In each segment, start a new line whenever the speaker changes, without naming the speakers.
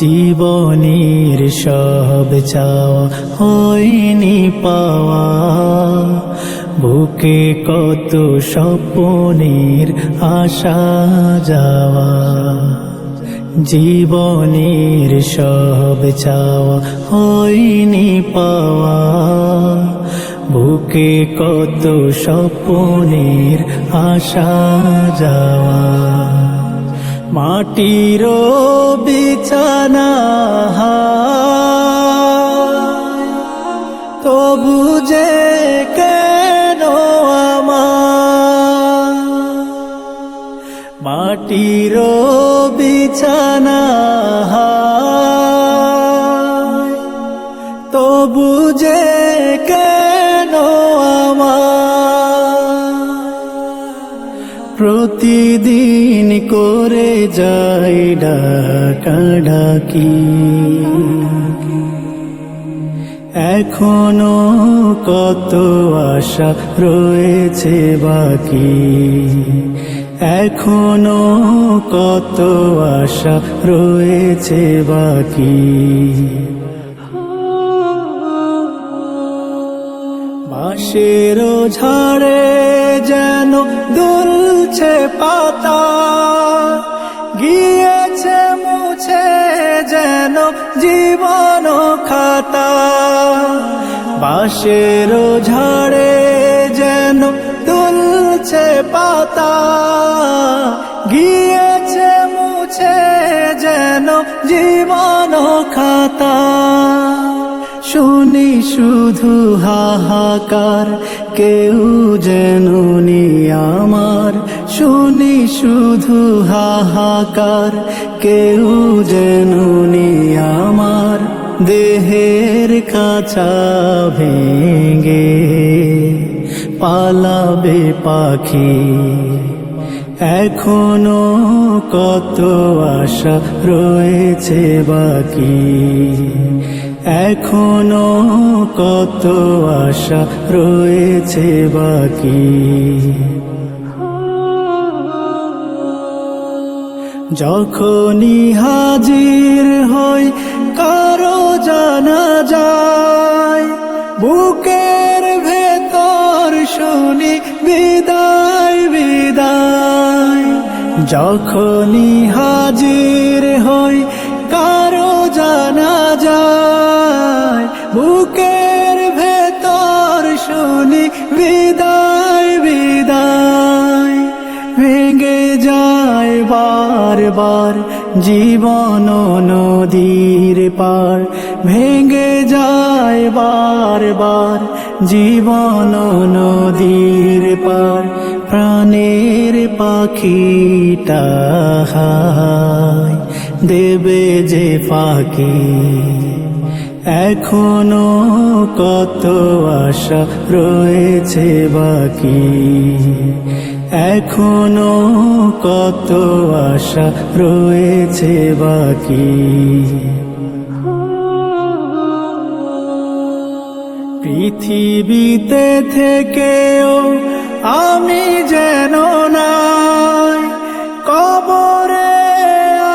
জীবনের সব চাওয়া হয়নি পাওয়া, বুকে কত স্বপ্নের আসা যাওয়া। জীবনের সব চাওয়া হয়নি পাওয়া, বুকে কত স্বপ্নের আসা যাওয়া। মাটির বিছানা তবু যে কেন আমার, মাটির বিছানা তবু যে কেন আমার, প্রতিদিন করে যাই ডাকাডাকি। এখনো কত আশা রয়েছে বাকি, এখনো কত আশা রয়েছে বাকি। বাঁশের ঝাড়ে যেন দুলছে পাতা, গিয়েছে মুছে যেন জীবন খাতা। বাঁশের ঝাড়ে যেন দুলছে পাতা, গিয়েছে মুছে যেন জীবন খাতা। শুনি শুধু হাহাকার, কেউ যেন নেই আমার। শুনি শুধু হাহাকার, কেউ যেন নেই আমার। দেহের খাঁচা ভেঙে পালাবে পাখি, এখনো কত আশা রয়েছে বাকি, এখনো কত আশা রয়েছে বাকি। যখনই হাজির হই কারো জানা যায়, বুকের ভেতর শুনি বিদায় বিদায়। যখনই হাজির হই কারো জানা যায়, বুকের ভেতর শুনি বিদায় বিদায়। ভেঙে যায় বারবার জীবন নদীর পার, ভেঙে যায় বারবার জীবন নদীর পার। প্রাণের পাখিটা হায় দেবে যে ফাঁকি, এখনো কত আশা রয়েছে বাকি, এখনো কত আশা রয়েছে বাকি। পৃথিবীতে থেকেও আমি যেন নাই, কবরে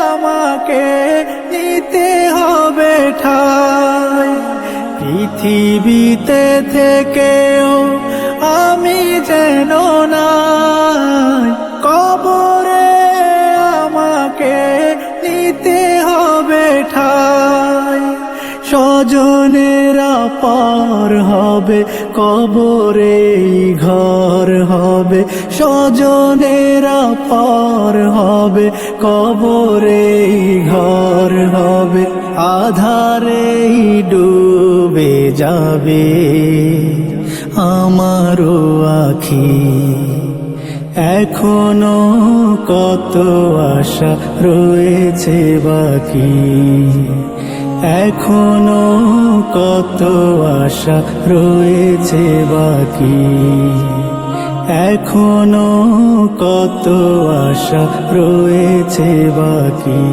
আমাকে নিতে হবে ঠাই। পৃথিবীতে থেকেও আমি যেন নাই, কবরে আমাকে নিতে হবে ঠাই। স্বজনেরা পার হবে, কবরে ঘর হবে। স্বজনেরা পার হবে, কবরে ঘর হবে। আধারেই ডুবে যাবে আমারও আখি, এখনো কত আশা রয়েছে বাকি, এখনো কত আশা রয়েছে বাকি, এখনো কত আশা রয়েছে বাকি।